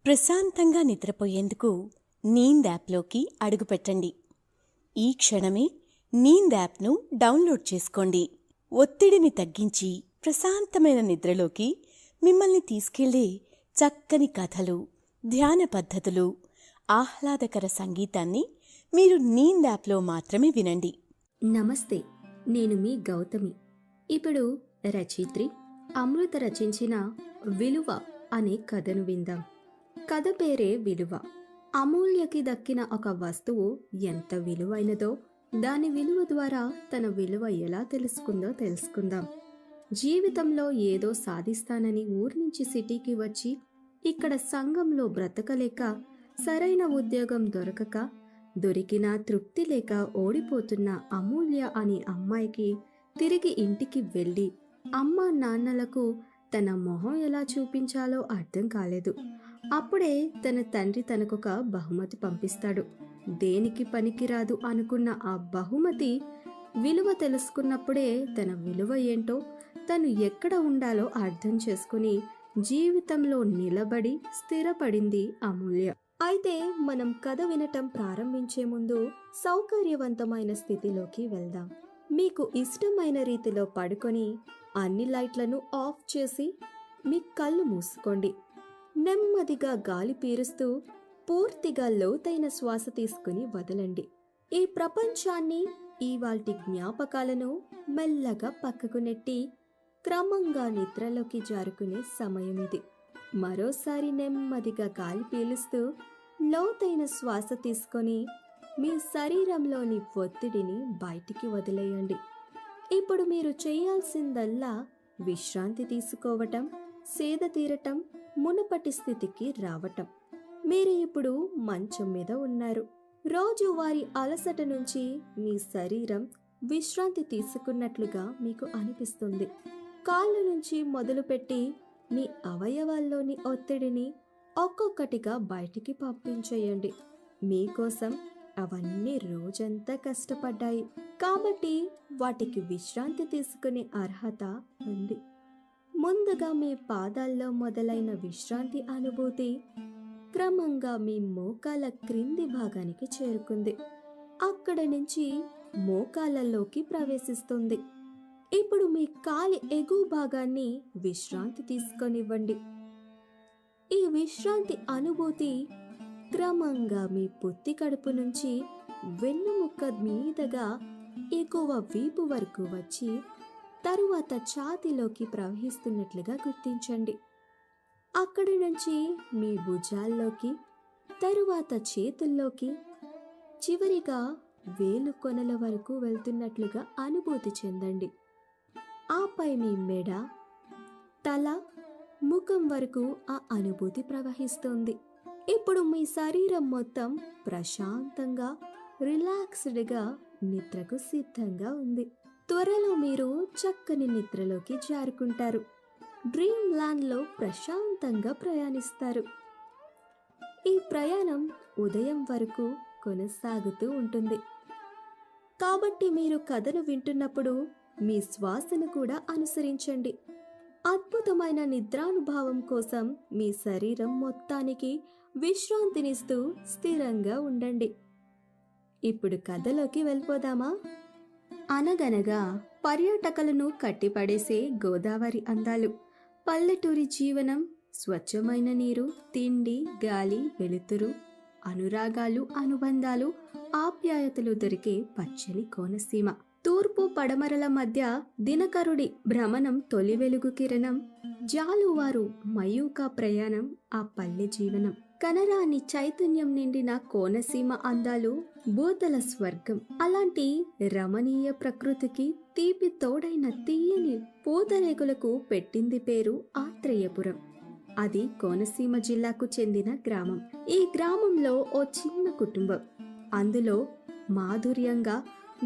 ప్రశాంతంగా నిద్రపోయేందుకు నీంద్ యాప్లోకి అడుగుపెట్టండి. ఈ క్షణమే నీంద్ యాప్ను డౌన్లోడ్ చేసుకోండి. ఒత్తిడిని తగ్గించి ప్రశాంతమైన నిద్రలోకి మిమ్మల్ని తీసుకెళ్లే చక్కని కథలు, ధ్యాన పద్ధతులు, ఆహ్లాదకర సంగీతాన్ని మీరు నీంద్ యాప్లో మాత్రమే వినండి. నమస్తే, నేను మీ గౌతమి. ఇప్పుడు రచయిత్రి అమృత రచించిన విలువ అనే కథను విందాం. కథ పేరే విలువ. అమూల్యకి దక్కిన ఒక వస్తువు ఎంత విలువైనదో దాని విలువ ద్వారా తన విలువ ఎలా తెలుసుకుందాం. జీవితంలో ఏదో సాధిస్తానని ఊరి నుంచి సిటీకి వచ్చి ఇక్కడ సంఘంలో బ్రతకలేక, సరైన ఉద్యోగం దొరికినా తృప్తి లేక ఓడిపోతున్న అమూల్య అనే అమ్మాయికి తిరిగి ఇంటికి వెళ్ళి అమ్మా నాన్నలకు తన మొహం ఎలా చూపించాలో అర్థం కాలేదు. అప్పుడే తన తండ్రి తనకొక బహుమతి పంపిస్తాడు. దేనికి పనికిరాదు అనుకున్న ఆ బహుమతి విలువ తెలుసుకున్నప్పుడే తన విలువ ఏంటో, తను ఎక్కడ ఉండాలో అర్థం చేసుకుని జీవితంలో నిలబడి స్థిరపడింది అమూల్య. అయితే మనం కథ వినటం ప్రారంభించే ముందు సౌకర్యవంతమైన స్థితిలోకి వెళ్దాం. మీకు ఇష్టమైన రీతిలో పడుకొని అన్ని లైట్లను ఆఫ్ చేసి మీ కళ్ళు మూసుకోండి. నెమ్మదిగా గాలి పీలుస్తూ పూర్తిగా లోతైన శ్వాస తీసుకుని వదలండి. ఈ ప్రపంచాన్ని, ఇవాల్టి జ్ఞాపకాలను మెల్లగా పక్కకు నెట్టి క్రమంగా నిద్రలోకి జారుకునే సమయం ఇది. మరోసారి నెమ్మదిగా గాలి పీలుస్తూ లోతైన శ్వాస తీసుకొని మీ శరీరంలోని ఒత్తిడిని బయటికి వదిలేయండి. ఇప్పుడు మీరు చేయాల్సిందల్లా విశ్రాంతి తీసుకోవటం, సేద తీరటం, మునుపటి స్థితికి రావటం. మీరు ఇప్పుడు మంచం మీద ఉన్నారు. రోజువారీ అలసట నుంచి మీ శరీరం విశ్రాంతి తీసుకున్నట్లుగా మీకు అనిపిస్తుంది. కాళ్ళ నుంచి మొదలుపెట్టి మీ అవయవాల్లోని ఒత్తిడిని ఒక్కొక్కటిగా బయటికి పంపించేయండి. మీకోసం అవన్నీ రోజంతా కష్టపడ్డాయి కాబట్టి వాటికి విశ్రాంతి తీసుకునే అర్హత ఉంది. ముందుగా మీ పాదాల్లో మొదలైన విశ్రాంతి అనుభూతి క్రమంగా మీ మోకాల క్రింది భాగానికి చేరుకుంది. అక్కడ నుంచి మోకాళ్ళలోకి ప్రవేశిస్తుంది. ఇప్పుడు మీ కాలి ఎగువ భాగాన్ని విశ్రాంతి తీసుకొనివ్వండి. ఈ విశ్రాంతి అనుభూతి క్రమంగా మీ పొత్తి కడుపు నుంచి వెన్నుముక్క మీదగా ఎగువ వీపు వరకు వచ్చి తరువాత ఛాతీలోకి ప్రవహిస్తున్నట్లుగా గుర్తించండి. అక్కడి నుంచి మీ భుజాల్లోకి, తరువాత చేతుల్లోకి, చివరిగా వేలు కొనల వరకు వెళ్తున్నట్లుగా అనుభూతి చెందండి. ఆపై మీ మెడ, తల, ముఖం వరకు ఆ అనుభూతి ప్రవహిస్తుంది. ఇప్పుడు మీ శరీరం మొత్తం ప్రశాంతంగా, రిలాక్స్డ్గా నిద్రకు సిద్ధంగా ఉంది. త్వరలో మీరు చక్కని నిద్రలోకి జారుకుంటారు. డ్రీమ్ ల్యాండ్లో ప్రశాంతంగా ప్రయాణిస్తారు. ఈ ప్రయాణం ఉదయం వరకు కొనసాగుతూ ఉంటుంది. కాబట్టి మీరు కథను వింటున్నప్పుడు మీ శ్వాసను కూడా అనుసరించండి. అద్భుతమైన నిద్రానుభవం కోసం మీ శరీరం మొత్తానికి విశ్రాంతినిస్తూ స్థిరంగా ఉండండి. ఇప్పుడు కథలోకి వెళ్ళిపోదామా? అనగనగా పర్యాటకులను కట్టిపడేసే గోదావరి అందాలు, పల్లెటూరి జీవనం, స్వచ్ఛమైన నీరు, తిండి, గాలి, వెలుతురు, అనురాగాలు, అనుబంధాలు, ఆప్యాయతలు దొరికే పచ్చని కోనసీమ. తూర్పు పడమరల మధ్య దినకరుడి భ్రమణం, తొలి వెలుగు కిరణం, జాలువారు మయూకా ప్రయాణం, ఆ పల్లె జీవనం. కనరాని చైతన్యం నిండిన కోనసీమ అందాలు భూతల స్వర్గం. అలాంటి రమణీయ ప్రకృతికి తీపి తోడైన తీయని పూతరేకులకు పెట్టింది పేరు ఆత్రేయపురం. అది కోనసీమ జిల్లాకు చెందిన గ్రామం. ఈ గ్రామంలో ఓ చిన్న కుటుంబం. అందులో మాధుర్యంగా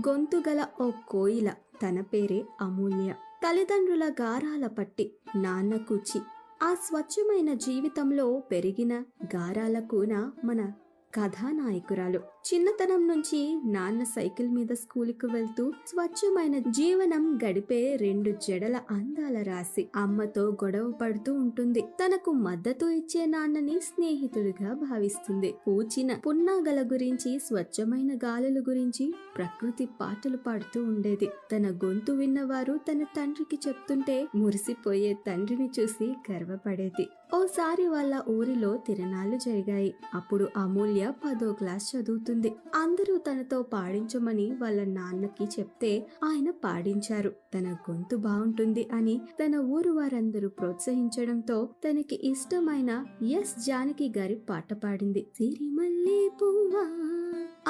గొంతుగల ఓ కోయిల, తన పేరే అమూల్య. తల్లిదండ్రుల గారాల పట్టి, నాన్న కూచి, ఆ స్వచ్ఛమైన జీవితంలో పెరిగిన గారాల కూన మన కథానాయకురాలు. చిన్నతనం నుంచి నాన్న సైకిల్ మీద స్కూలుకు వెళ్తూ స్వచ్ఛమైన జీవనం గడిపే 2 జడల అందాల రాశి. అమ్మతో గొడవ పడుతూ ఉంటుంది. తనకు మద్దతు ఇచ్చే నాన్నని స్నేహితుడిగా భావిస్తుంది. పూచిన పున్నాగల గురించి, స్వచ్ఛమైన గాలుల గురించి ప్రకృతి పాటలు పాడుతూ ఉండేది. తన గొంతు విన్నవారు తన తండ్రికి చెప్తుంటే మురిసిపోయే తండ్రిని చూసి గర్వపడేది. ఓసారి వాళ్ళ ఊరిలో తిరణాలు జరిగాయి. అప్పుడు అమూల్య 10వ క్లాస్ చదువుతుంది. అందరూ తనతో పాడించమని వాళ్ళ నాన్నకి చెప్తే ఆయన పాడించారు. తన గొంతు బాగుంటుంది అని తన ఊరు వారందరూ ప్రోత్సహించడంతో తనకి ఇష్టమైన ఎస్ జానకి గారి పాట పాడింది. సిరిమల్లె పువ్వా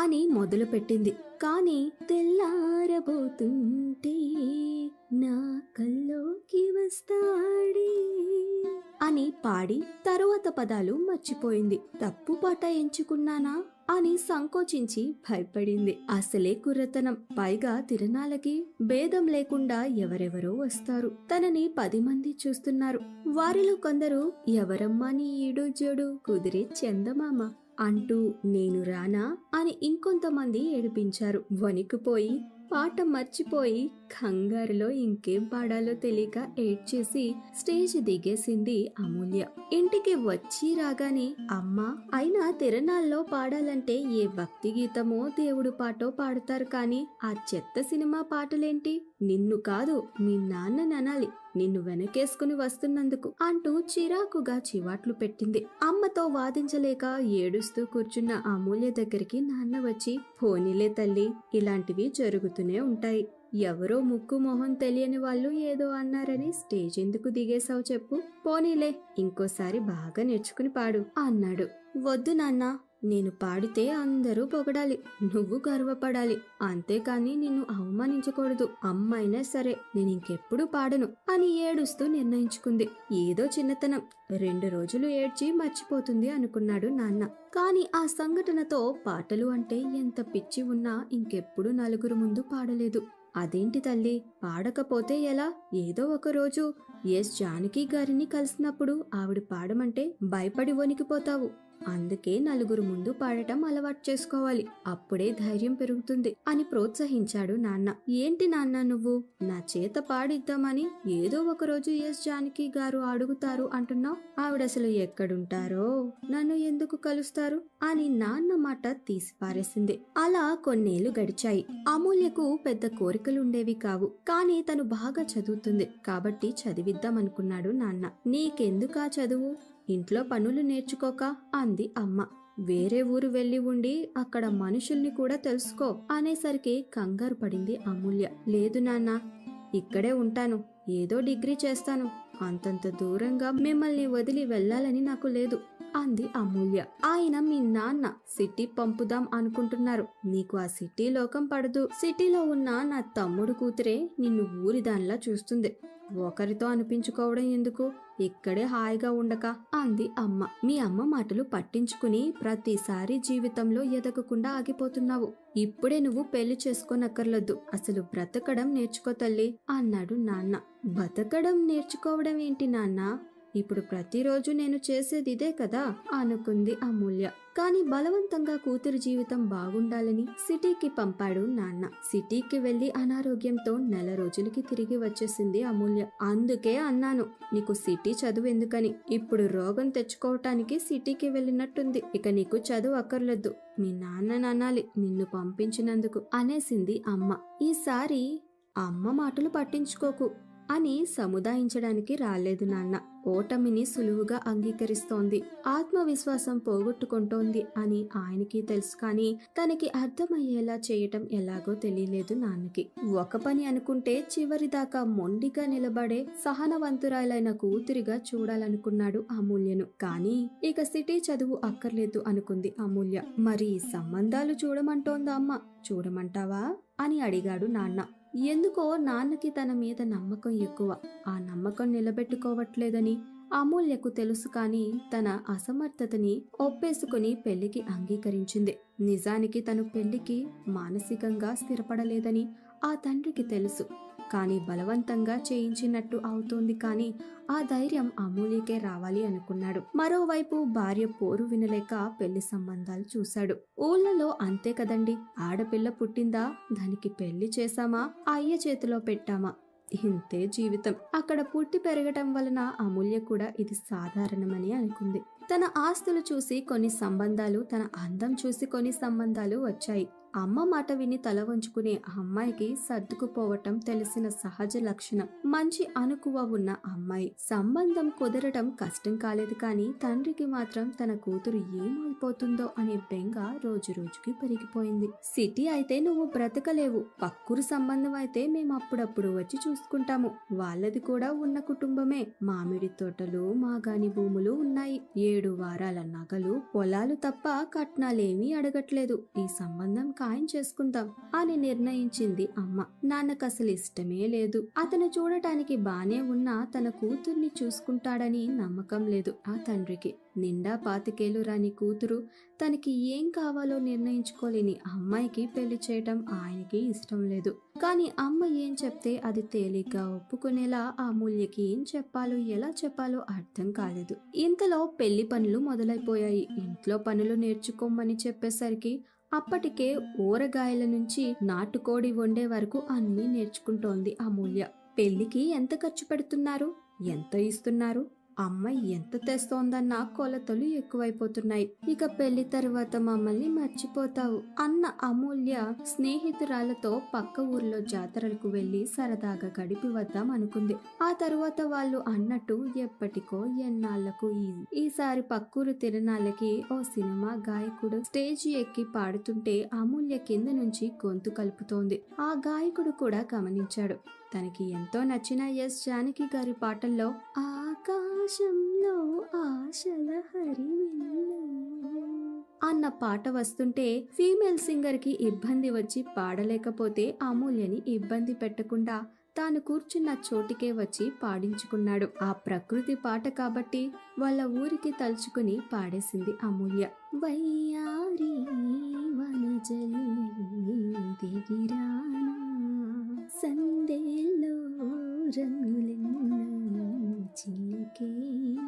అని మొదలు పెట్టింది. కానీ తెల్లారబోతుంటే నా కల్లోకి వస్తాడే అని పాడి తరువాత పదాలు మర్చిపోయింది. తప్పు పాట ఎంచుకున్నానా అని సంకోచించి భయపడింది. అసలే కుర్రతనం, పైగా తిరణాలకి భేదం లేకుండా ఎవరెవరో వస్తారు. తనని 10 మంది చూస్తున్నారు. వారిలో కొందరు ఎవరమ్మా నీ ఈడు జోడు కుదిరే చందమామ అంటూ నేను రానా అని ఇంకొంతమంది ఏడిపించారు. వణికిపోయి పాట మర్చిపోయి కంగారులో ఇంకేం పాడాలో తెలియక ఏడ్చేసి స్టేజ్ దిగేసింది అమూల్య. ఇంటికి వచ్చి రాగానే అమ్మా, అయినా తిరణాల్లో పాడాలంటే ఏ భక్తి గీతమో దేవుడు పాటో పాడతారు, కానీ ఆ చెత్త సినిమా పాటలేంటి? నిన్ను కాదు మీ నాన్నని అనాలి, నిన్ను వెనకేసుకుని వస్తున్నందుకు అంటూ చిరాకుగా చివాట్లు పెట్టింది. అమ్మతో వాదించలేక ఏడుస్తూ కూర్చున్న అమూల్య దగ్గరికి నాన్న వచ్చి, పోనీలే తల్లి, ఇలాంటివి జరుగుతూనే ఉంటాయి. ఎవరో ముక్కు మొహం తెలియని వాళ్ళు ఏదో అన్నారని స్టేజ్ ఎందుకు దిగేశావు చెప్పు, పోనీలే ఇంకోసారి బాగా నేర్చుకుని పాడు అన్నాడు. వద్దు నాన్న, నేను పాడితే అందరూ పొగడాలి, నువ్వు గర్వపడాలి, అంతేకాని నిన్ను అవమానించకూడదు. అమ్మైనా సరే నేను ఇంకెప్పుడు పాడను అని ఏడుస్తూ నిర్ణయించుకుంది. ఏదో చిన్నతనం, 2 రోజులు ఏడ్చి మర్చిపోతుంది అనుకున్నాడు నాన్న. కాని ఆ సంఘటనతో పాటలు అంటే ఎంత పిచ్చి ఉన్నా ఇంకెప్పుడు నలుగురు ముందు పాడలేదు. అదేంటి తల్లి, పాడకపోతే ఎలా? ఏదో ఒక రోజు ఎస్ జానకి గారిని కలిసినప్పుడు ఆవిడ పాడమంటే భయపడి వణికిపోతావు. అందుకే నలుగురు ముందు పాడటం అలవాటు చేసుకోవాలి, అప్పుడే ధైర్యం పెరుగుతుంది అని ప్రోత్సహించాడు నాన్న. ఏంటి నాన్న నువ్వు నా చేత పాడిద్దామని ఏదో ఒక రోజు ఎస్ జానకి గారు అడుగుతారు అంటున్నావు? ఆవిడసలు ఎక్కడుంటారో, నన్ను ఎందుకు కలుస్తారు అని నాన్న మాట తీసి పారేసింది. అలా కొన్నేళ్లు గడిచాయి. అమూల్యకు పెద్ద కోరికలుండేవి కావు. కానీ తను బాగా చదువుతుంది కాబట్టి చదివిద్దామనుకున్నాడు నాన్న. నీకెందుకా చదువు, ఇంట్లో పనులు నేర్చుకోక అంది అమ్మ. వేరే ఊరు వెళ్లి ఉండి అక్కడ మనుషుల్ని కూడా తెలుసుకో అనేసరికి కంగారు పడింది అమూల్య. లేదు నాన్న, ఇక్కడే ఉంటాను, ఏదో డిగ్రీ చేస్తాను, అంతంత దూరంగా మిమ్మల్ని వదిలి వెళ్లాలని నాకు లేదు అంది అమూల్య. ఆయన మీ నాన్న సిటీ పంపుదాం అనుకుంటున్నారు, నీకు ఆ సిటీ లోకం పడదు. సిటీలో ఉన్న నా తమ్ముడు కూతురే నిన్ను ఊరిదానిలా చూస్తుంది, ఒకరితో అనిపించుకోవడం ఎందుకు, ఇక్కడే హాయిగా ఉండక అంది అమ్మ. మీ అమ్మ మాటలు పట్టించుకుని ప్రతిసారి జీవితంలో ఎదగకుండా ఆగిపోతున్నావు. ఇప్పుడే నువ్వు పెళ్లి చేసుకోనక్కర్లేదు, అసలు బ్రతకడం నేర్చుకో తల్లి అన్నాడు నాన్న. బతకడం నేర్చుకోవడం ఏంటి నాన్న, ఇప్పుడు ప్రతిరోజు నేను చేసేది ఇదే కదా అనుకుంది అమూల్య. కాని బలవంతంగా కూతురు జీవితం బాగుండాలని సిటీకి పంపాడు నాన్న. సిటీకి వెళ్లి అనారోగ్యంతో 4 రోజులకి తిరిగి వచ్చేసింది అమూల్య. అందుకే అన్నాను నీకు సిటీ చదువు ఎందుకని, ఇప్పుడు రోగం తెచ్చుకోవటానికి సిటీకి వెళ్ళినట్టుంది, ఇక నీకు చదువు అక్కర్లేదు, మీ నాన్నని అనాలి నిన్ను పంపించినందుకు అనేసింది అమ్మ. ఈసారి అమ్మ మాటలు పట్టించుకోకు అని సముదాయించడానికి రాలేదు నాన్న. ఓటమిని సులువుగా అంగీకరిస్తోంది, ఆత్మవిశ్వాసం పోగొట్టుకుంటోంది అని ఆయనకి తెలుసు. కానీ తనకి అర్థమయ్యేలా చేయటం ఎలాగో తెలియలేదు నాన్నకి. ఒక పని అనుకుంటే చివరిదాకా మొండిగా నిలబడే సహనవంతురాలైన కూతురిగా చూడాలనుకున్నాడు అమూల్యను. కానీ ఇక సిటీ చదువు అక్కర్లేదు అనుకుంది అమూల్య. మరి సంబంధాలు చూడమంటోందా అమ్మ, చూడమంటావా అని అడిగాడు నాన్న. ఎందుకో నాన్నకి తన మీద నమ్మకం ఎక్కువ. ఆ నమ్మకం నిలబెట్టుకోవట్లేదని అమూల్యకు తెలుసు. కానీ తన అసమర్థతని ఒప్పేసుకుని పెళ్లికి అంగీకరించింది. నిజానికి తను పెళ్లికి మానసికంగా స్థిరపడలేదని ఆ తండ్రికి తెలుసు. కానీ బలవంతంగా చేయించినట్టు అవుతోంది. కానీ ఆ ధైర్యం అమూల్యకే రావాలి అనుకున్నాడు. మరోవైపు భార్య పోరు వినలేక పెళ్లి సంబంధాలు చూశాడు. ఊళ్ళలో అంతే కదండి, ఆడపిల్ల పుట్టిందా దానికి పెళ్లి చేశామా అయ్య చేతిలో పెట్టామా, ఇంతే జీవితం. అక్కడ పుట్టి పెరగటం వలన అమూల్య కూడా ఇది సాధారణమని అనుకుంది. తన ఆస్తులు చూసి కొన్ని సంబంధాలు, తన అందం చూసి కొన్ని సంబంధాలు వచ్చాయి. అమ్మ మాట విని తల వంచుకునే ఆ అమ్మాయికి సర్దుకుపోవటం తెలిసిన సహజ లక్షణం. మంచి అనుకువ ఉన్న అమ్మాయి. సంబంధం కుదరటం కష్టం కాలేదు. కానీ తండ్రికి మాత్రం తన కూతురు ఏమైపోతుందో అనే బెంగ రోజు రోజుకి పెరిగిపోయింది. సిటీ అయితే నువ్వు బ్రతకలేవు, పక్కూరు సంబంధం అయితే మేము అప్పుడప్పుడు వచ్చి చూసుకుంటాము, వాళ్ళది కూడా ఉన్న కుటుంబమే, మామిడి తోటలు మాగాని భూములు ఉన్నాయి, 7 వారాల నగలు పొలాలు తప్ప కట్నాలేమీ అడగట్లేదు, ఈ సంబంధం ఖాయం చేసుకుందాం అని నిర్ణయించింది అమ్మ. నాన్నకు అసలు ఇష్టమే లేదు. అతను చూడటానికి బానే ఉన్నా తన కూతుర్ని చూసుకుంటాడని నమ్మకం లేదు ఆ తండ్రికి. నిండా 25 రాని కూతురు, తనకి ఏం కావాలో నిర్ణయించుకోలేని అమ్మాయికి పెళ్లి చేయటం ఆయనకి ఇష్టం లేదు. కానీ అమ్మ ఏం చెప్తే అది తేలిగ్గా ఒప్పుకునేలా అమూల్యకి ఏం చెప్పాలో ఎలా చెప్పాలో అర్థం కాలేదు. ఇంతలో పెళ్లి పనులు మొదలైపోయాయి. ఇంట్లో పనులు నేర్చుకోమని చెప్పేసరికి అప్పటికే ఊరగాయల నుంచి నాటుకోడి వండే వరకు అన్నీ నేర్చుకుంటోంది అమూల్య. పెళ్లికి ఎంత ఖర్చు పెడుతున్నారు, ఎంత ఇస్తున్నారు, అమ్మాయి ఎంత తెస్తోందన్న కొలతలు ఎక్కువైపోతున్నాయి. ఇక పెళ్లి తర్వాత మమ్మల్ని మర్చిపోతావు అన్న అమూల్య స్నేహితురాలతో పక్క ఊర్లో జాతరలకు వెళ్లి సరదాగా గడిపి వద్దాం అనుకుంది. ఆ తరువాత వాళ్ళు అన్నట్టు ఎప్పటికో ఎన్నాళ్లకు ఈసారి పక్కూరు తిరణాలకి ఓ సినిమా గాయకుడు స్టేజి ఎక్కి పాడుతుంటే అమూల్య కింద నుంచి గొంతు కలుపుతోంది. ఆ గాయకుడు కూడా గమనించాడు. తనకి ఎంతో నచ్చిన ఎస్ జానకి గారి పాటల్లో ఆకాశంలో ఆశల హరివిల్లు అన్న పాట వస్తుంటే ఫీమేల్ సింగర్ కి ఇబ్బంది వచ్చి పాడలేకపోతే అమూల్యని ఇబ్బంది పెట్టకుండా తాను కూర్చున్న చోటికే వచ్చి పాడించుకున్నాడు. ఆ ప్రకృతి పాట కాబట్టి వాళ్ళ ఊరికి తలుచుకుని పాడేసింది అమూల్య. వయ్యారి వనజల్లి దిగిరానా సందేలో రంగులెన్నో చిలికేనా.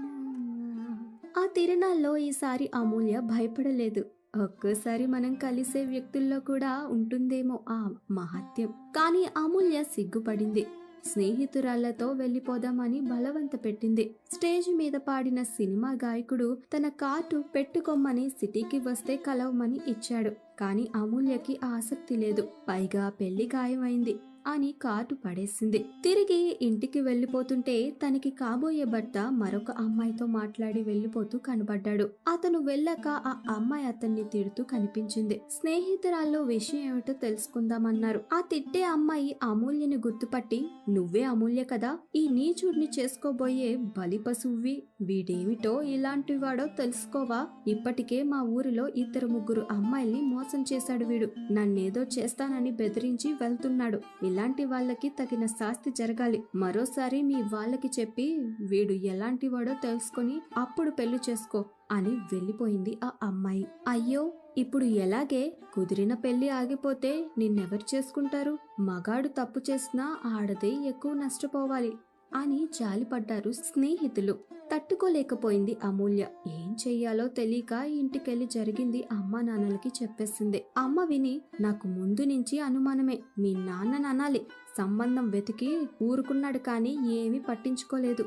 ఆ తిరణాల్లో ఈసారి అమూల్య భయపడలేదు. ఒక్కోసారి మనం కలిసే వ్యక్తుల్లో కూడా ఉంటుందేమో ఆ మహత్యం. కానీ అమూల్య సిగ్గుపడింది. స్నేహితురాళ్లతో వెళ్లిపోదామని బలవంత పెట్టింది. స్టేజ్ మీద పాడిన సినిమా గాయకుడు తన కార్డు పెట్టుకోమని సిటీకి వస్తే కలవమని ఇచ్చాడు. కానీ అమూల్యకి ఆసక్తి లేదు. పైగా పెళ్లి ఖాయమైంది అని కార్డు పడేసింది. తిరిగి ఇంటికి వెళ్లిపోతుంటే తనకి కాబోయే భర్త మరొక అమ్మాయితో మాట్లాడి వెళ్లిపోతూ కనబడ్డాడు. అతను వెళ్ళాక ఆ అమ్మాయి అతన్ని తిడుతూ కనిపించింది. స్నేహితురాల్లో విషయం ఏమిటో తెలుసుకుందామన్నారు. ఆ తిట్టే అమ్మాయి అమూల్యని గుర్తుపట్టి, నువ్వే అమూల్య కదా, ఈ నీచుడిని చేసుకోబోయే బలి పశువువి, వీడేమిటో ఇలాంటి వాడో తెలుసుకోవా, ఇప్పటికే మా ఊరిలో 2-3 అమ్మాయిల్ని మోసం చేశాడు వీడు, నన్నేదో చేస్తానని బెదిరించి వెళ్తున్నాడు, ఇలాంటి వాళ్ళకి తగిన శాస్తి జరగాలి, మరోసారి మీ వాళ్ళకి చెప్పి వీడు ఎలాంటి వాడో తెలుసుకొని అప్పుడు పెళ్లి చేసుకో అని వెళ్ళిపోయింది ఆ అమ్మాయి. అయ్యో, ఇప్పుడు ఎలాగే, కుదిరిన పెళ్లి ఆగిపోతే నిన్నెవరు చేసుకుంటారు, మగాడు తప్పు చేసినా ఆడదే ఎక్కువ నష్టపోవాలి అని జాలిపడ్డారు స్నేహితులు. తట్టుకోలేకపోయింది అమూల్య. ఏం చెయ్యాలో తెలియక ఇంటికెళ్లి జరిగింది అమ్మా నాన్నలకి చెప్పేసింది. అమ్మ విని, నాకు ముందు నుంచి అనుమానమే, మీ నాన్నని అనాలి, సంబంధం వెతికి ఊరుకున్నాడు కానీ ఏమీ పట్టించుకోలేదు,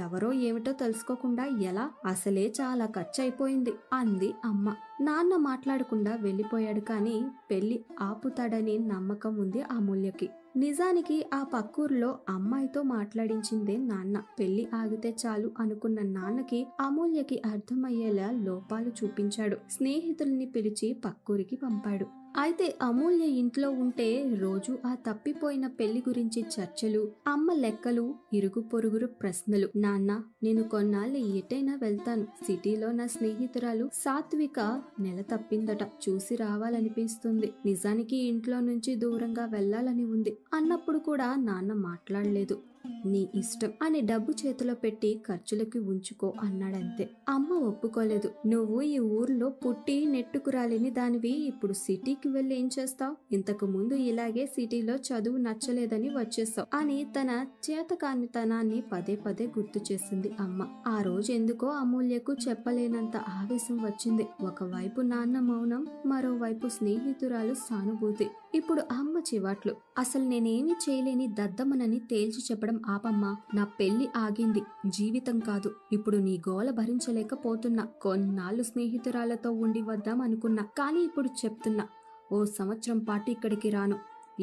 ఎవరో ఏమిటో తెలుసుకోకుండా ఎలా, అసలే చాలా ఖర్చు అయిపోయింది అంది అమ్మ. నాన్న మాట్లాడకుండా వెళ్లిపోయాడు. కానీ పెళ్లి ఆపుతాడని నమ్మకం ఉంది అమూల్యకి. నిజానికి ఆ పక్కూర్లో అమ్మాయితో మాట్లాడించిందే నాన్న. పెళ్లి ఆగితే చాలు అనుకున్న నాన్నకి అమూల్యకి అర్థమయ్యేలా లోపాలు చూపించాడు. స్నేహితుల్ని పిలిచి పక్కూరికి పంపాడు. అయితే అమూల్య ఇంట్లో ఉంటే రోజు ఆ తప్పిపోయిన పెళ్లి గురించి చర్చలు, అమ్మ లెక్కలు, ఇరుగు పొరుగురు ప్రశ్నలు. నాన్న, నేను కొన్నాళ్ళు ఎటైనా వెళ్తాను, సిటీలో నా స్నేహితురాలు సాత్విక నెల తప్పిందట, చూసి రావాలనిపిస్తుంది, నిజానికి ఇంట్లో నుంచి దూరంగా వెళ్లాలని ఉంది అన్నప్పుడు కూడా నాన్న మాట్లాడలేదు. నీ ఇష్టం అని డబ్బు చేతిలో పెట్టి ఖర్చులకి ఉంచుకో అన్నాడంతే. అమ్మ ఒప్పుకోలేదు. నువ్వు ఈ ఊర్లో పుట్టి నెట్టుకురాలిని దానివి ఇప్పుడు సిటీకి వెళ్ళి ఏం చేస్తావు? ఇంతకు ముందు ఇలాగే సిటీలో చదువు నచ్చలేదని వచ్చేసావు అని తన చేతకానితనాన్ని పదే పదే గుర్తు చేసింది అమ్మ. ఆ రోజు ఎందుకో అమూల్యకు చెప్పలేనంత ఆవేశం వచ్చింది. ఒకవైపు నాన్న మౌనం, మరోవైపు స్నేహితురాలు సానుభూతి. ఇప్పుడు అమ్మ చివాట్లు. అసలు నేనేమీ చేయలేని దద్దమ్మనని తేల్చి చెప్పడం ఆపమ్మా. నా పెళ్లి ఆగింది, జీవితం కాదు. ఇప్పుడు నీ గోల భరించలేకపోతున్నా. కొన్నాళ్ళు స్నేహితురాలతో ఉండి వద్దాం అనుకున్నా, కానీ ఇప్పుడు చెప్తున్నా, ఓ సంవత్సరం పాటు ఇక్కడికి రాను.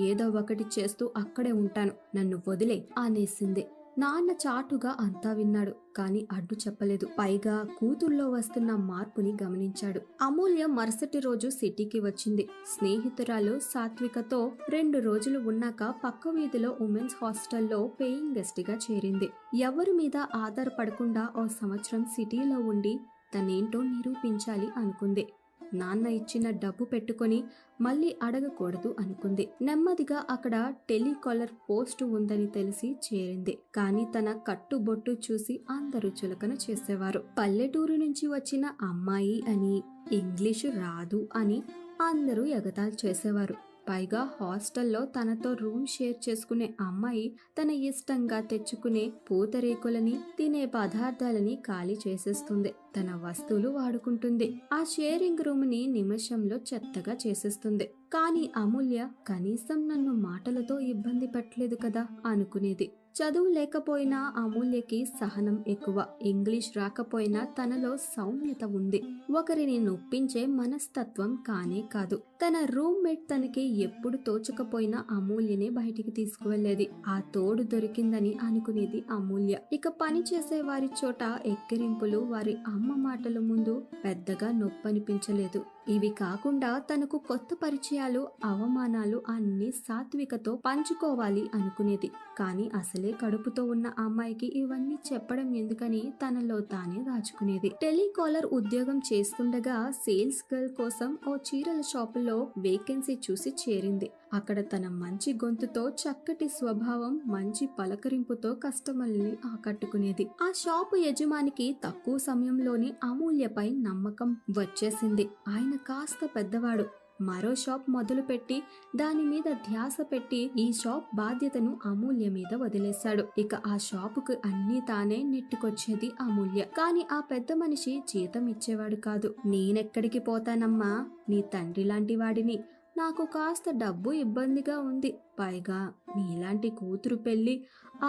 ఏదో ఒకటి చేస్తూ అక్కడే ఉంటాను. నన్ను వదిలే అనేసింది. నాన్న చాటుగా అంతా విన్నాడు, కాని అడ్డు చెప్పలేదు. పైగా కూతుర్లో వస్తున్న మార్పుని గమనించాడు. అమూల్య మరుసటి రోజు సిటీకి వచ్చింది. స్నేహితురాలు సాత్వికతో 2 రోజులు ఉన్నాక పక్క వీధిలో ఉమెన్స్ హాస్టల్లో పేయింగ్ గెస్ట్ గా చేరింది. ఎవరి మీద ఆధారపడకుండా ఓ సంవత్సరం సిటీలో ఉండి తనేంటో నిరూపించాలి అనుకుంది. నాన్న ఇచ్చిన డబ్బు పెట్టుకొని మళ్ళీ అడగకూడదు అనుకుంది. నెమ్మదిగా అక్కడ టెలికాలర్ పోస్టు ఉందని తెలిసి చేరింది. కానీ తన కట్టుబొట్టు చూసి అందరూ చులకన చేసేవారు. పల్లెటూరు నుంచి వచ్చిన అమ్మాయి అని, ఇంగ్లీషు రాదు అని అందరూ ఎగతాళి చేసేవారు. పైగా హాస్టల్లో తనతో రూమ్ షేర్ చేసుకునే అమ్మాయి తన ఇష్టంగా తెచ్చుకునే పూతరేకులని, తినే పదార్థాలని ఖాళీ చేసేస్తుంది. తన వస్తువులు వాడుకుంటుంది. ఆ షేరింగ్ రూమ్ ని నిమిషంలో చెత్తగా చేసేస్తుంది. కానీ అమూల్య కనీసం నన్ను మాటలతో ఇబ్బంది పెట్టలేదు కదా అనుకునేది. చదువు లేకపోయినా అమూల్యకి సహనం ఎక్కువ. ఇంగ్లీష్ రాకపోయినా తనలో సౌమ్యత ఉంది. ఒకరిని నొప్పించే మనస్తత్వం కానే కాదు. తన రూమ్మేట్ తనకి ఎప్పుడు తోచకపోయినా అమూల్యనే బయటికి తీసుకువెళ్లేది. ఆ తోడు దొరికిందని అనుకునేది అమూల్య. ఇక పని చేసే వారి చోట ఎక్కిరింపులు వారి అమ్మ మాటల ముందు పెద్దగా నొప్పనిపించలేదు. ఇవి కాకుండా తనకు కొత్త పరిచయాలు, అవమానాలు అన్ని సాత్వికతో పంచుకోవాలి అనుకునేది. కానీ అసలే కడుపుతో ఉన్న అమ్మాయికి ఇవన్నీ చెప్పడం ఎందుకని తనలో తానే దాచుకునేది. టెలికాలర్ ఉద్యోగం చేస్తుండగా సేల్స్ గర్ల్ కోసం ఓ చీరల షాపులో వేకెన్సీ చూసి చేరింది. అక్కడ తన మంచి గొంతుతో, చక్కటి స్వభావం, మంచి పలకరింపుతో కస్టమర్లని ఆకట్టుకునేది. ఆ షాపు యజమానికి తక్కువ సమయంలోనే అమూల్యపై నమ్మకం వచ్చేసింది. ఆయన కాస్త పెద్దవాడు. మరో షాప్ మొదలుపెట్టి దాని మీద ధ్యాస పెట్టి ఈ షాప్ బాధ్యతను అమూల్య మీద వదిలేశాడు. ఇక ఆ షాపుకు అన్నీ తానే నెట్టుకొచ్చేది అమూల్య. కాని ఆ పెద్ద మనిషి జీతం ఇచ్చేవాడు కాదు. నేనెక్కడికి పోతానమ్మా, నీ తండ్రి లాంటి వాడిని. నాకు కాస్త డబ్బు ఇబ్బందిగా ఉంది. పైగా నీలాంటి కూతురు పెళ్లి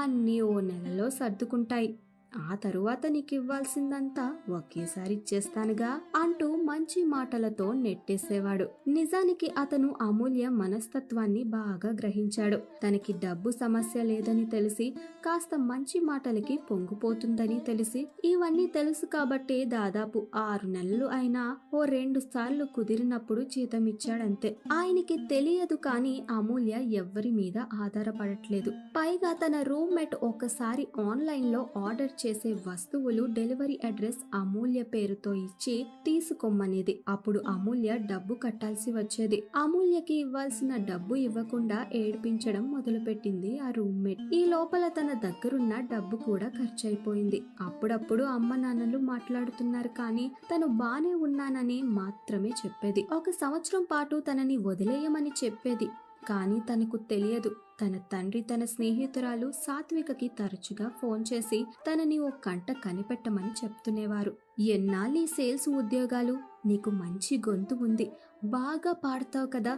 అన్నీ ఓ నెలలో సర్దుకుంటాయి. ఆ తరువాత నీకివ్వాల్సిందంతా ఒకేసారి ఇచ్చేస్తానుగా అంటూ మంచి మాటలతో నెట్టేసేవాడు. నిజానికి అతను అమూల్య మనస్తత్వాన్ని బాగా గ్రహించాడు. తనకి డబ్బు సమస్య లేదని తెలిసి, కాస్త మంచి మాటలకి పొంగిపోతుందని తెలిసి, ఇవన్నీ తెలుసు కాబట్టే దాదాపు 6 నెలలు అయినా ఓ 2 సార్లు కుదిరినప్పుడు జీతం ఇచ్చాడంతే. ఆయనకి తెలియదు కానీ అమూల్య ఎవ్వరి మీద ఆధారపడట్లేదు. పైగా తన రూమ్మేట్ ఒకసారి ఆన్లైన్ లో ఆర్డర్ చేసే వస్తువులు డెలివరీ అడ్రస్ అమూల్య పేరుతో ఇచ్చి తీసుకోమనేది. అప్పుడు అమూల్య డబ్బు కట్టాల్సి వచ్చేది. అమూల్యకి ఇవ్వాల్సిన డబ్బు ఇవ్వకుండా ఏడ్పించడం మొదలుపెట్టింది ఆ రూమ్మేట్. ఈ లోపల తన దగ్గరున్న డబ్బు కూడా ఖర్చయిపోయింది. అప్పుడప్పుడు అమ్మ నాన్నలు మాట్లాడుతున్నారు కానీ తను బానే ఉన్నానని మాత్రమే చెప్పేది. 1 సంవత్సరం పాటు తనని వదిలేయమని చెప్పేది. కానీ తనకు తెలియదు, తన తండ్రి తన స్నేహితురాలు సాత్వికకి తరచుగా ఫోన్ చేసి తనని ఓ కంట కనిపెట్టమని చెప్తునేవారు. ఎన్నాళ్ళీ సేల్స్ ఉద్యోగాలు? నీకు మంచి గొంతు ఉంది, బాగా పాడతావు కదా,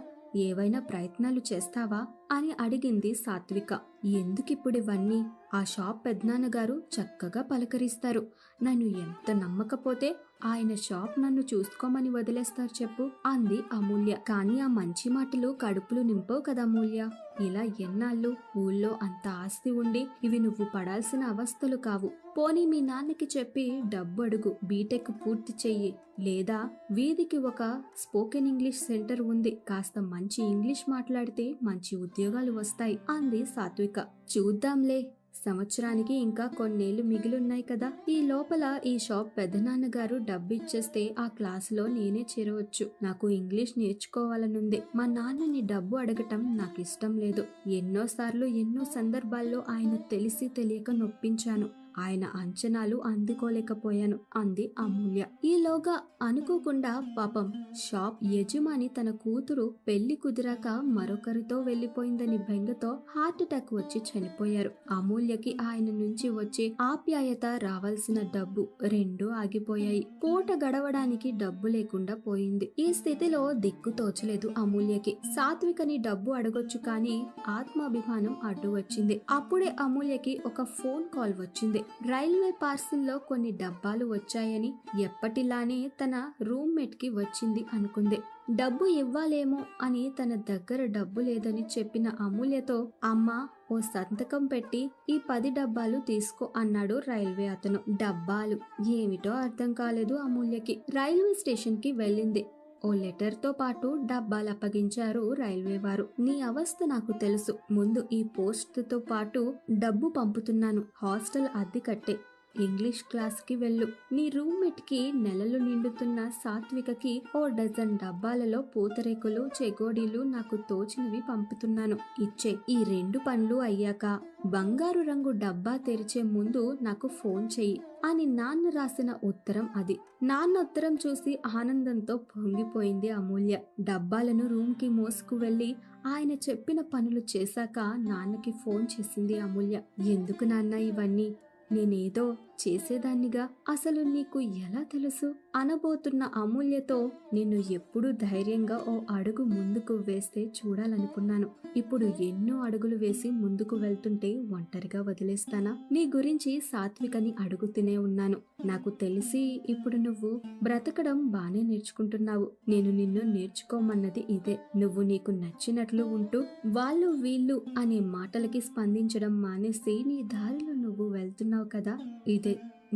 ఏవైనా ప్రయత్నాలు చేస్తావా అని అడిగింది సాత్విక. ఎందుకిప్పుడివన్నీ? ఆ షాప్ పెద్దనాన్నగారు చక్కగా పలకరిస్తారు. నన్ను ఎంత నమ్మకపోతే ఆయన షాప్ నన్ను చూసుకోమని వదిలేస్తారు చెప్పు అంది అమూల్య. కానీ ఆ మంచి మాటలు కడుపులు నింపవు కదా అమూల్య. ఇలా ఎన్నాళ్ళు? ఊళ్ళో అంత ఆస్తి ఉండి ఇవి నువ్వు పడాల్సిన అవస్థలు కావు. పోనీ మీ నాన్నకి చెప్పి డబ్బు అడుగు, బీటెక్ పూర్తి చెయ్యి. లేదా వీధికి ఒక స్పోకెన్ ఇంగ్లీష్ సెంటర్ ఉంది, కాస్త మంచి ఇంగ్లీష్ మాట్లాడితే మంచి ఉద్యోగాలు వస్తాయి అంది సాత్విక. చూద్దాంలే, సంవత్సరానికి ఇంకా కొన్నేళ్లు మిగిలున్నాయి కదా. ఈ లోపల ఈ షాప్ పెద్దనాన్నగారు డబ్బు ఇచ్చేస్తే ఆ క్లాసులో నేనే చేరవచ్చు. నాకు ఇంగ్లీష్ నేర్చుకోవాలనుంది. మా నాన్నని డబ్బు అడగటం నాకు ఇష్టం లేదు. ఎన్నోసార్లు ఎన్నో సందర్భాల్లో ఆయన తెలిసి తెలియక నొప్పించాను. ఆయన అంచనాలు అందుకోలేకపోయాను అంది అమూల్య. ఈలోగా అనుకోకుండా పాపం షాప్ యజమాని తన కూతురు పెళ్లి కుదిరాక మరొకరితో వెళ్లిపోయిందని బెంగతో హార్ట్ అటాక్ వచ్చి చనిపోయారు. అమూల్యకి ఆయన నుంచి వచ్చే ఆప్యాయత, రావాల్సిన డబ్బు రెండూ ఆగిపోయాయి. పూట గడవడానికి డబ్బు లేకుండా పోయింది. ఈ స్థితిలో దిక్కు తోచలేదు అమూల్యకి. సాత్వికని డబ్బు అడగొచ్చు కానీ ఆత్మాభిమానం అడ్డు వచ్చింది. అప్పుడే అమూల్యకి ఒక ఫోన్ కాల్ వచ్చింది. రైల్వే పార్సిల్లో కొన్ని డబ్బాలు వచ్చాయని ఎప్పటిలానే తన రూమ్మేట్ కి వచ్చింది అనుకుంది. డబ్బు ఇవ్వాలేమో అని తన దగ్గర డబ్బు లేదని చెప్పిన అమూల్యతో, అమ్మా ఓ సంతకం పెట్టి ఈ 10 డబ్బాలు తీసుకో అన్నాడు రైల్వే అతను. డబ్బాలు ఏమిటో అర్థం కాలేదు అమూల్యకి. రైల్వే స్టేషన్ కి వెళ్ళింది. ఓ లెటర్ తో పాటు డబ్బాలు అప్పగించారు రైల్వే వారు. నీ అవస్థ నాకు తెలుసు. ముందు ఈ పోస్ట్ తో పాటు డబ్బు పంపుతున్నాను. హాస్టల్ అద్దె కట్టే. ఇంగ్లీష్ క్లాస్ కి వెళ్ళు. నీ రూమ్మేట్ కి నెలలు నిండుతున్న సాత్వికకి ఓ డజన్ డబ్బాలలో పూతరేకులు, చెగోడీలు నాకు తోచినవి పంపుతున్నాను. ఇచ్చే. ఈ 2 పనులు అయ్యాక బంగారు రంగు డబ్బా తెరిచే ముందు నాకు ఫోన్ చెయ్యి అని నాన్న రాసిన ఉత్తరం అది. నాన్న ఉత్తరం చూసి ఆనందంతో పొంగిపోయింది అమూల్య. డబ్బాలను రూమ్ కి మోసుకు వెళ్లి ఆయన చెప్పిన పనులు చేశాక నాన్నకి ఫోన్ చేసింది అమూల్య. ఎందుకు నాన్న ఇవన్నీ? నేనేదో చేసేదాన్నిగా. అసలు నీకు ఎలా తెలుసు? అనబోతున్న అమూల్యతో, నిన్ను ఎప్పుడూ ధైర్యంగా ఓ అడుగు ముందుకు వేస్తే చూడాలనుకున్నాను. ఇప్పుడు ఎన్నో అడుగులు వేసి ముందుకు వెళ్తుంటే ఒంటరిగా వదిలేస్తానా? నీ గురించి సాత్వికని అడుగుతూనే ఉన్నాను. నాకు తెలిసి ఇప్పుడు నువ్వు బ్రతకడం బానే నేర్చుకుంటున్నావు. నేను నిన్ను నేర్చుకోమన్నది ఇదే. నువ్వు నీకు నచ్చినట్లు ఉంటూ వాళ్ళు వీళ్ళు అనే మాటలకి స్పందించడం మానేసి నీ దారిలో నువ్వు వెళ్తున్నావు కదా, ఇదే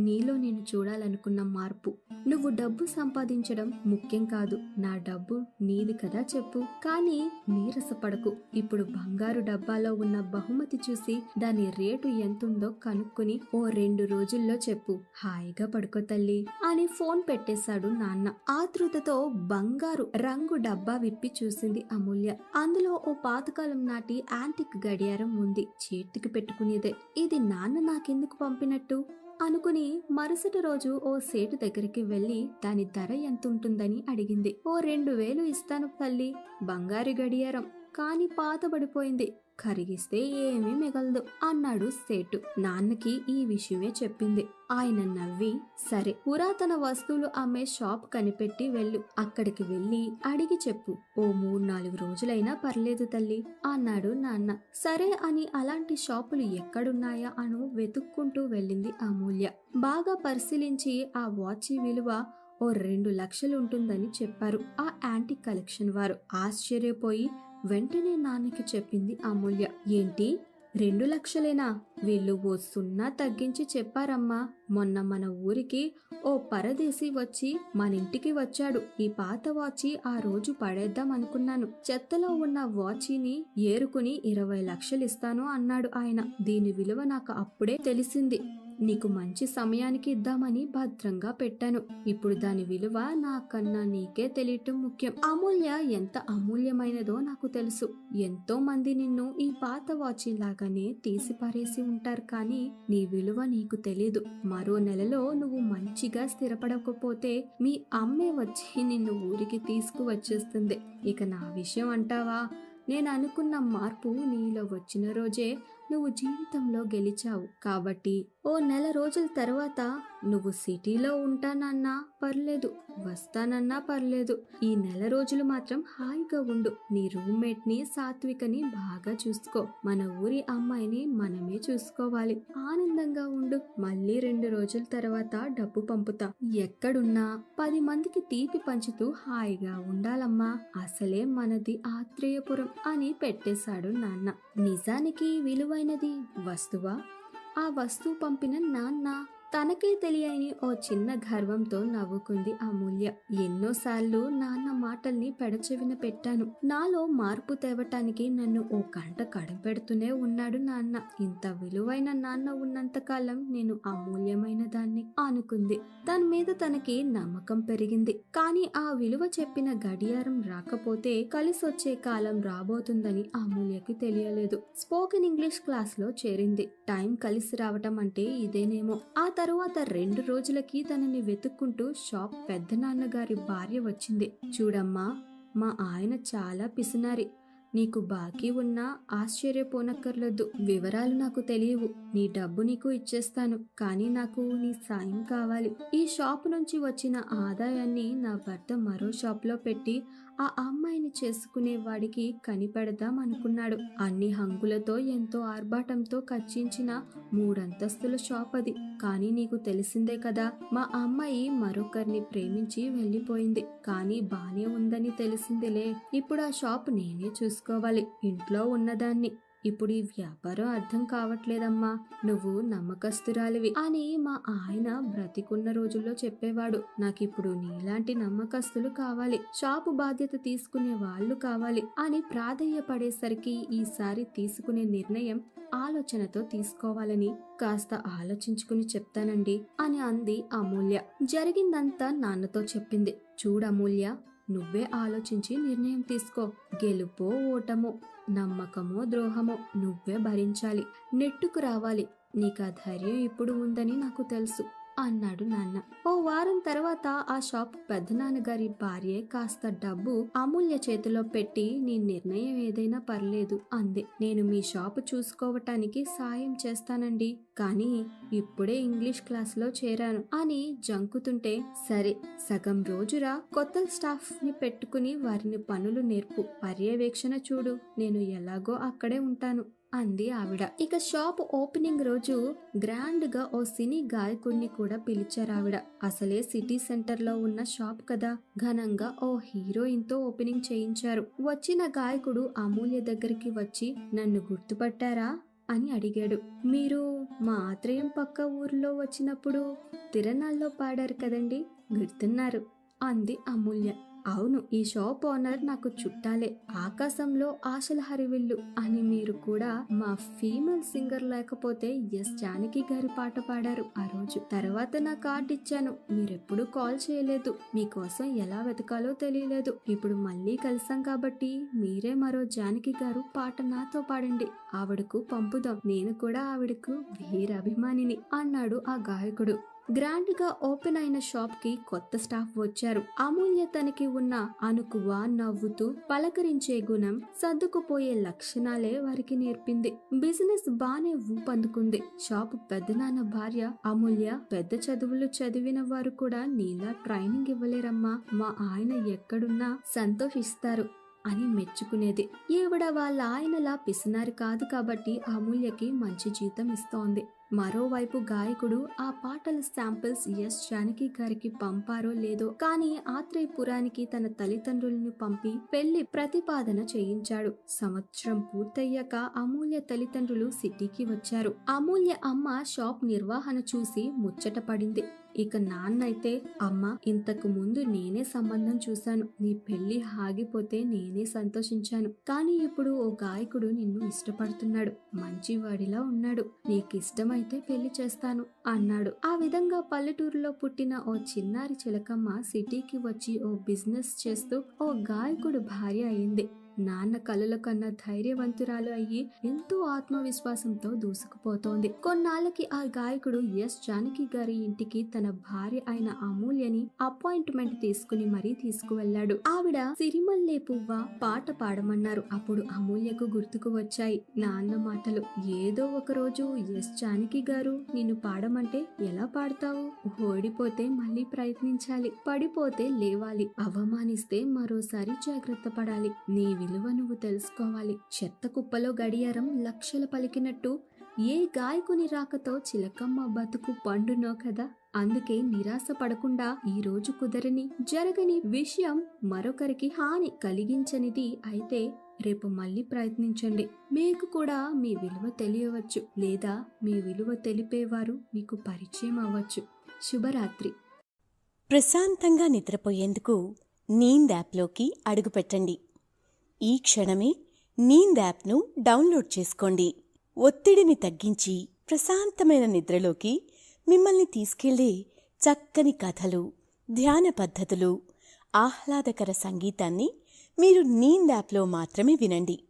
నీలో నేను చూడాలనుకున్న మార్పు. నువ్వు డబ్బు సంపాదించడం ముఖ్యం కాదు. నా డబ్బు నీది కదా చెప్పు. కానీ నీరసపడకు. ఇప్పుడు బంగారు డబ్బాలో ఉన్న బహుమతి చూసి దాని రేటు ఎంతుందో కనుక్కుని ఓ 2 రోజుల్లో చెప్పు. హాయిగా పడుకో తల్లి అని ఫోన్ పెట్టేశాడు నాన్న. ఆతృతతో బంగారు రంగు డబ్బా విప్పి చూసింది అమూల్య. అందులో ఓ పాతకాలం నాటి యాంటిక్ గడియారం ఉంది. చేతికి పెట్టుకునేదే. ఇది నాన్న నాకెందుకు పంపినట్టు అనుకుని మరుసటి రోజు ఓ సేటు దగ్గరికి వెళ్లి దాని ధర ఎంతుంటుందని అడిగింది. ఓ 2000 ఇస్తాను తల్లి. బంగారు గడియారం కాని పాతబడిపోయింది. కరిగిస్తే ఏమీ మిగలదు అన్నాడు సేటు. నాన్నకి ఈ విషయమే చెప్పింది. ఆయన నవ్వి, సరే పురాతన వస్తువులు అమ్మే షాప్ కనిపెట్టి వెళ్ళు. అక్కడికి వెళ్లి అడిగి చెప్పు. ఓ 3-4 రోజులైనా పర్లేదు తల్లి అన్నాడు నాన్న. సరే అని అలాంటి షాపులు ఎక్కడున్నాయా అను వెతుక్కుంటూ వెళ్ళింది అమూల్య. బాగా పరిశీలించి ఆ వాచ్ విలువ ఓ 2 లక్షలు ఉంటుందని చెప్పారు ఆ యాంటిక్ కలెక్షన్ వారు. ఆశ్చర్యపోయి వెంటనే నాన్నకి చెప్పింది అమూల్య. ఏంటి 2 లక్షలేనా? వీళ్ళు ఓ 0 తగ్గించి చెప్పారమ్మా. మొన్న మన ఊరికి ఓ పరదేశీ వచ్చి మనింటికి వచ్చాడు. ఈ పాత వాచి ఆ రోజు పడేద్దాం అనుకున్నాను. చెత్తలో ఉన్న వాచిని ఏరుకుని 20 లక్షలు ఇస్తాను అన్నాడు ఆయన. దీని విలువ నాకు అప్పుడే తెలిసింది. నీకు మంచి సమయానికి ఇద్దామని భద్రంగా పెట్టాను. ఇప్పుడు దాని విలువ నాకన్నా నీకే తెలియటం ముఖ్యం. అమూల్య ఎంత అమూల్యమైనదో నాకు తెలుసు. ఎంతో మంది నిన్ను ఈ పాత వాచి లాగానే తీసి పారేసి ఉంటారు కానీ నీ విలువ నీకు తెలీదు. మరో నెలలో నువ్వు మంచిగా స్థిరపడకపోతే మీ అమ్మే వచ్చి నిన్ను ఊరికి తీసుకువచ్చేస్తుంది. ఇక నా విషయం అంటావా? నేను అనుకున్న మార్పు నీలో వచ్చిన రోజే నువ్వు జీవితంలో గెలిచావు. కాబట్టి ఓ 1 రోజుల తర్వాత నువ్వు సిటీలో ఉంటానన్నా పర్లేదు, వస్తానన్నా పర్లేదు. ఈ 1 రోజులు మాత్రం హాయిగా ఉండు. నీ రూమ్మేట్ ని సాత్వికని బాగా చూసుకో. మన ఊరి అమ్మాయిని మనమే చూసుకోవాలి. ఆనందంగా ఉండు. మళ్ళీ 2 రోజుల తర్వాత డబ్బు పంపుతా. ఎక్కడున్నా 10 మందికి తీపి పంచుతూ హాయిగా ఉండాలమ్మా. అసలే మనది ఆత్రేయపురం అని పెట్టేశాడు నాన్న. నిజానికి విలువైనది వస్తువా? ఆ వస్తువు పంపిన నాన్న. తనకే తెలియని ఓ చిన్న గర్వంతో నవ్వుకుంది అమూల్య. ఎన్నోసార్లు నాన్న మాటల్ని పెడచెవిన పెట్టాను. నాలో మార్పు తేవటానికి నన్ను ఓ గంట కడపెడుతూనే ఉన్నాడు నాన్న. ఇంత విలువైన నాన్న ఉన్నంతకాలం నేను అమూల్యమైన దాన్ని అనుకుంది. దాని మీద తనకి నమ్మకం పెరిగింది. కానీ ఆ విలువ చెప్పిన గడియారం రాకపోతే కలిసొచ్చే కాలం రాబోతుందని అమూల్యకి తెలియలేదు. స్పోకెన్ ఇంగ్లీష్ క్లాస్ లో చేరింది. టైం కలిసి రావటం అంటే ఇదేనేమో. ఆ తరువాత 2 రోజులకి తనని వెతుక్కుంటూ షాప్ పెద్దనాన్నగారి భార్య వచ్చింది. చూడమ్మా, మా ఆయన చాలా పిసినారి. నీకు బాకీ ఉన్నా ఆశ్చర్యపోనక్కర్లేదు. వివరాలు నాకు తెలియవు. నీ డబ్బు నీకు ఇచ్చేస్తాను. కానీ నాకు నీ సాయం కావాలి. ఈ షాపు నుంచి వచ్చిన ఆదాయాన్ని నా భర్త మరో షాప్లో పెట్టి ఆ అమ్మాయిని చేసుకునే వాడికి కనిపెడదాం అనుకున్నాడు. అన్ని హంగులతో ఎంతో ఆర్భాటంతో కచ్చించిన 3 అంతస్తుల షాప్ అది. కానీ నీకు తెలిసిందే కదా, మా అమ్మాయి మరొకరిని ప్రేమించి వెళ్ళిపోయింది. కానీ బానే ఉందని తెలిసిందిలే. ఇప్పుడు ఆ షాప్ నేనే చూసుకోవాలి. ఇంట్లో ఉన్నదాన్ని. ఇప్పుడు ఈ వ్యాపారం అర్థం కావట్లేదమ్మా. నువ్వు నమ్మకస్తురాలివి అని మా ఆయన బ్రతికున్న రోజుల్లో చెప్పేవాడు. నాకిప్పుడు నీలాంటి నమ్మకస్తులు కావాలి. షాపు బాధ్యత తీసుకునే వాళ్ళు కావాలి అని ప్రాధేయపడేసరికి ఈసారి తీసుకునే నిర్ణయం ఆలోచనతో తీసుకోవాలని కాస్త ఆలోచించుకుని చెప్తానండి అని అంది అమూల్య. జరిగిందంతా నాన్నతో చెప్పింది. చూడమూల్య, నువ్వే ఆలోచించి నిర్ణయం తీసుకో. గెలుపో ఓటమో, నమ్మకమో ద్రోహమో నువ్వే భరించాలి. నెట్టుకు రావాలి. నీకా ధైర్యం ఇప్పుడు ఉందని నాకు తెలుసు అన్నాడు నాన్న. ఓ వారం తర్వాత ఆ షాప్ పెద్దనాన్నగారి భార్య కాస్త డబ్బు అమూల్య చేతిలో పెట్టి, నీ నిర్ణయం ఏదైనా పర్లేదు అంది. నేను మీ షాపు చూసుకోవటానికి సాయం చేస్తానండి. కానీ ఇప్పుడే ఇంగ్లీష్ క్లాస్లో చేరాను అని జంకుతుంటే, సరే సగం రోజురా, కొత్త స్టాఫ్ ని పెట్టుకుని వారిని పనులు నేర్పు. పర్యవేక్షణ చూడు. నేను ఎలాగో అక్కడే ఉంటాను అంది ఆవిడ. ఇక షాప్ ఓపెనింగ్ రోజు గ్రాండ్ గా ఓ సినీ గాయకుడిని కూడా పిలిచారావిడ. అసలే సిటీ సెంటర్ లో ఉన్న షాప్ కదా. ఘనంగా ఓ హీరోయిన్ తో ఓపెనింగ్ చేయించారు. వచ్చిన గాయకుడు అమూల్య దగ్గరికి వచ్చి, నన్ను గుర్తుపట్టారా అని అడిగాడు. మీరు మా ఆత్రేయం పక్క ఊర్లో వచ్చినప్పుడు తిరణాల్లో పాడారు కదండి, గుర్తున్నారు అంది అమూల్య. అవును, ఈ షాప్ ఓనర్ నాకు చుట్టాలే. ఆకాశంలో ఆశల హరివిల్లు అని మీరు కూడా మా ఫీమేల్ సింగర్ లేకపోతే ఎస్ జానకి గారి పాట పాడారు ఆ రోజు. తర్వాత నా కార్డ్ ఇచ్చాను. మీరెప్పుడు కాల్ చేయలేదు. మీకోసం ఎలా వెతకాలో తెలియలేదు. ఇప్పుడు మళ్ళీ కలిసాం కాబట్టి మీరే మరో జానకి గారు పాట నాతో పాడండి. ఆవిడకు పంపుదాం. నేను కూడా ఆవిడకు వీరాభిమానిని అన్నాడు ఆ గాయకుడు. గ్రాండ్ గా ఓపెన్ అయిన షాప్ కి కొత్త స్టాఫ్ వచ్చారు. అమూల్య తనకి ఉన్న అనుకువ, నవ్వుతూ పలకరించే గుణం, సర్దుకుపోయే లక్షణాలే వారికి నేర్పింది. బిజినెస్ బానే ఊపందుకుంది. షాపు పెద్దనాన్న భార్య అమూల్య, పెద్ద చదువులు చదివిన వారు కూడా నీలా ట్రైనింగ్ ఇవ్వలేరమ్మా. మా ఆయన ఎక్కడున్నా సంతోషిస్తారు అని మెచ్చుకునేది. ఈవిడ వాళ్ళ ఆయనలా పిసినారి కాదు కాబట్టి అమూల్యకి మంచి జీతం ఇస్తోంది. మరోవైపు గాయకుడు ఆ పాటల శాంపిల్స్ ఎస్ జానకి గారికి పంపారో లేదో కానీ ఆత్రేయపురానికి తన తల్లిదండ్రులను పంపి పెళ్లి ప్రతిపాదన చేయించాడు. సంవత్సరం పూర్తయ్యాక అమూల్య తల్లిదండ్రులు సిటీకి వచ్చారు. అమూల్య అమ్మ షాప్ నిర్వహణ చూసి ముచ్చట పడింది. ఇక నాన్నైతే, అమ్మ, ఇంతకు ముందు నేనే సంబంధం చూశాను. నీ పెళ్లి ఆగిపోతే నేనే సంతోషించాను. కానీ ఇప్పుడు ఓ గాయకుడు నిన్ను ఇష్టపడుతున్నాడు. మంచివాడిలా ఉన్నాడు. నీకిష్టమైతే పెళ్లి చేస్తాను అన్నాడు. ఆ విధంగా పల్లెటూరులో పుట్టిన ఓ చిన్నారి చిలకమ్మ సిటీకి వచ్చి ఓ బిజినెస్ చేస్తూ ఓ గాయకుడు భార్య అయింది. నాన్న కలల కన్నా ధైర్యవంతురాలు అయ్యి ఎంతో ఆత్మవిశ్వాసంతో దూసుకుపోతోంది. కొన్నాళ్ళకి ఆ గాయకుడు ఎస్ జానకి గారి ఇంటికి తన భార్య అయిన అమూల్యని అపాయింట్మెంట్ తీసుకుని మరీ తీసుకువెళ్లాడు. ఆవిడ సిరిమల్లే పువ్వ పాట పాడమన్నారు. అప్పుడు అమూల్యకు గుర్తుకు వచ్చాయి నాన్న మాటలు. ఏదో ఒక రోజు ఎస్ జానకి గారు నిన్ను పాడమంటే ఎలా పాడతావు? ఓడిపోతే మళ్ళీ ప్రయత్నించాలి, పడిపోతే లేవాలి, అవమానిస్తే మరోసారి జాగ్రత్త పడాలి. నీ విలువ నువ్వు తెలుసుకోవాలి. చెత్త కుప్పలో గడియారం లక్షలు పలికినట్టు ఏ గాయకుని రాకతో చిలకమ్మ బతుకు పండునో కదా. అందుకే నిరాశ పడకుండా ఈ రోజు కుదరని, జరగని విషయం మరొకరికి హాని కలిగించనిది అయితే రేపు మళ్ళీ ప్రయత్నించండి. మీకు కూడా మీ విలువ తెలియవచ్చు, లేదా మీ విలువ తెలిపేవారు మీకు పరిచయం అవ్వచ్చు. శుభరాత్రి. ప్రశాంతంగా నిద్రపోయేందుకు నీంద్ యాప్లోకి అడుగుపెట్టండి. ఈ క్షణమే నీంద్ యాప్ను డౌన్లోడ్ చేసుకోండి. ఒత్తిడిని తగ్గించి ప్రశాంతమైన నిద్రలోకి మిమ్మల్ని తీసుకెళ్లే చక్కని కథలు, ధ్యాన పద్ధతులు, ఆహ్లాదకర సంగీతాన్ని మీరు నీంద్ యాప్లో మాత్రమే వినండి.